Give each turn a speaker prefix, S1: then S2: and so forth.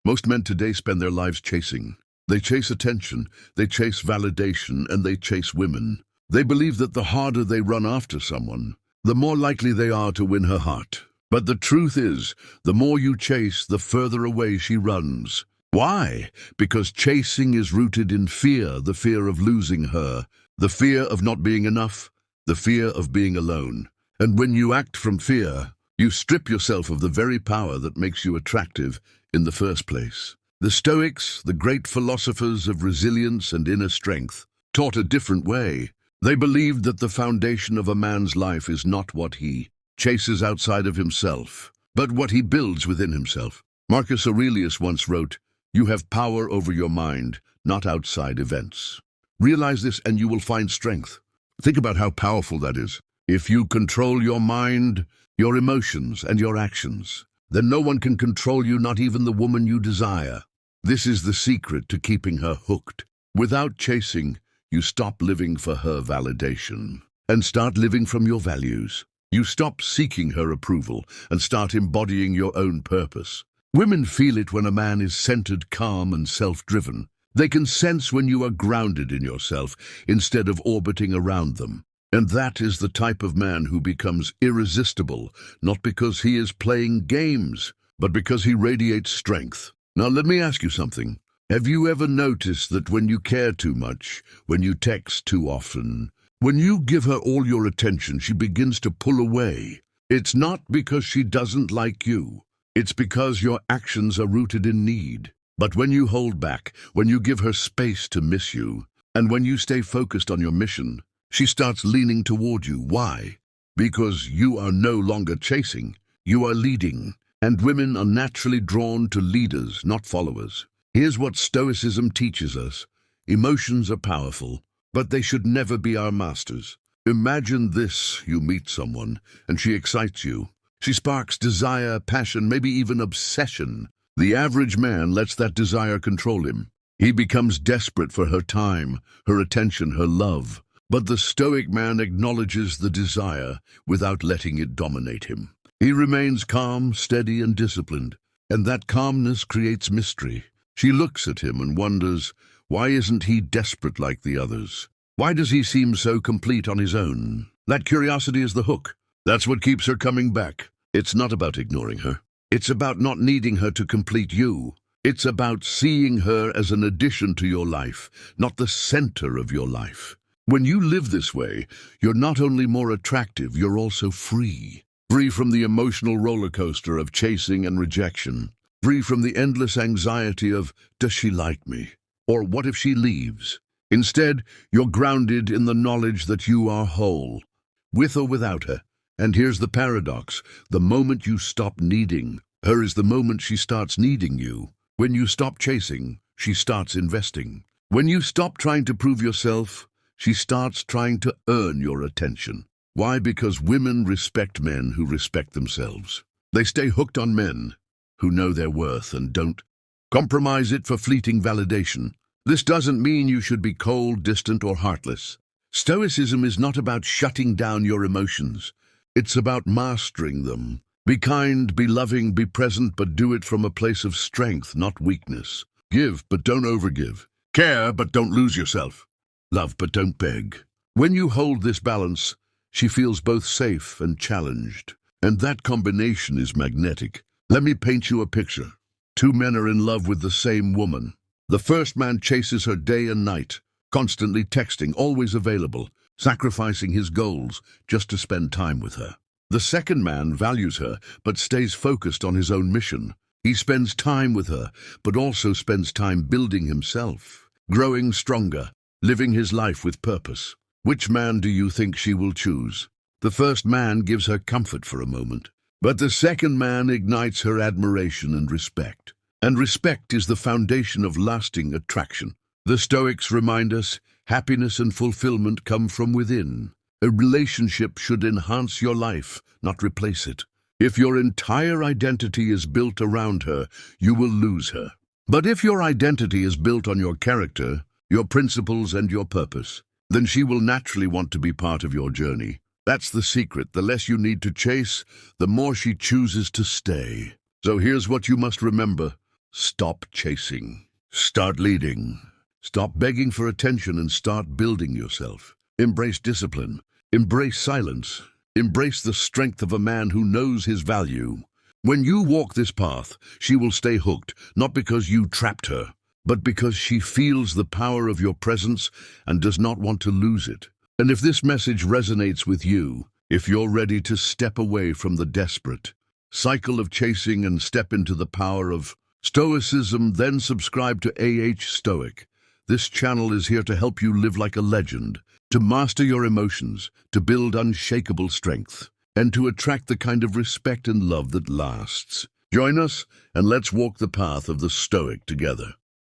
S1: Most men today spend their lives chasing. They chase attention, they chase validation, and they chase women. They believe that the harder they run after someone, the more likely they are to win her heart. But the truth is, the more you chase, the further away she runs. Why? Because chasing is rooted in fear, the fear of losing her, the fear of not being enough, the fear of being alone. And when you act from fear, you strip yourself of the very power that makes you attractive in the first place. The Stoics, the great philosophers of resilience and inner strength, taught a different way. They believed that the foundation of a man's life is not what he chases outside of himself, but what he builds within himself. Marcus Aurelius once wrote, "You have power over your mind, not outside events." Realize this and you will find strength. Think about how powerful that is. If you control your mind, your emotions, and your actions, then no one can control you, not even the woman you desire. This is the secret to keeping her hooked. Without chasing, you stop living for her validation and start living from your values. You stop seeking her approval and start embodying your own purpose. Women feel it when a man is centered, calm, and self-driven. They can sense when you are grounded in yourself instead of orbiting around them. And that is the type of man who becomes irresistible, not because he is playing games, but because he radiates strength. Now let me ask you something. Have you ever noticed that when you care too much, when you text too often, when you give her all your attention, she begins to pull away? It's not because she doesn't like you. It's because your actions are rooted in need. But when you hold back, when you give her space to miss you, and when you stay focused on your mission, she starts leaning toward you. Why? Because you are no longer chasing, you are leading. And women are naturally drawn to leaders, not followers. Here's what Stoicism teaches us. Emotions are powerful, but they should never be our masters. Imagine this: you meet someone, and she excites you. She sparks desire, passion, maybe even obsession. The average man lets that desire control him. He becomes desperate for her time, her attention, her love. But the Stoic man acknowledges the desire without letting it dominate him. He remains calm, steady, and disciplined, and that calmness creates mystery. She looks at him and wonders, why isn't he desperate like the others? Why does he seem so complete on his own? That curiosity is the hook. That's what keeps her coming back. It's not about ignoring her. It's about not needing her to complete you. It's about seeing her as an addition to your life, not the center of your life. When you live this way, you're not only more attractive, you're also free. Free from the emotional roller coaster of chasing and rejection. Free from the endless anxiety of, does she like me? Or what if she leaves? Instead, you're grounded in the knowledge that you are whole, with or without her. And here's the paradox. The moment you stop needing her is the moment she starts needing you. When you stop chasing, she starts investing. When you stop trying to prove yourself, she starts trying to earn your attention. Why? Because women respect men who respect themselves. They stay hooked on men who know their worth and don't compromise it for fleeting validation. This doesn't mean you should be cold, distant, or heartless. Stoicism is not about shutting down your emotions. It's about mastering them. Be kind, be loving, be present, but do it from a place of strength, not weakness. Give, but don't overgive. Care, but don't lose yourself. Love, but don't beg. When you hold this balance, she feels both safe and challenged. And that combination is magnetic. Let me paint you a picture. Two men are in love with the same woman. The first man chases her day and night, constantly texting, always available, sacrificing his goals just to spend time with her. The second man values her, but stays focused on his own mission. He spends time with her, but also spends time building himself, growing stronger, living his life with purpose. Which man do you think she will choose? The first man gives her comfort for a moment, but the second man ignites her admiration and respect. And respect is the foundation of lasting attraction. The Stoics remind us, happiness and fulfillment come from within. A relationship should enhance your life, not replace it. If your entire identity is built around her, you will lose her. But if your identity is built on your character, your principles, and your purpose, then she will naturally want to be part of your journey. That's the secret. The less you need to chase, the more she chooses to stay. So here's what you must remember. Stop chasing. Start leading. Stop begging for attention and start building yourself. Embrace discipline. Embrace silence. Embrace the strength of a man who knows his value. When you walk this path, she will stay hooked, not because you trapped her, but because she feels the power of your presence and does not want to lose it. And if this message resonates with you, if you're ready to step away from the desperate cycle of chasing and step into the power of Stoicism, then subscribe to Stoic. This channel is here to help you live like a legend, to master your emotions, to build unshakable strength, and to attract the kind of respect and love that lasts. Join us and let's walk the path of the Stoic together.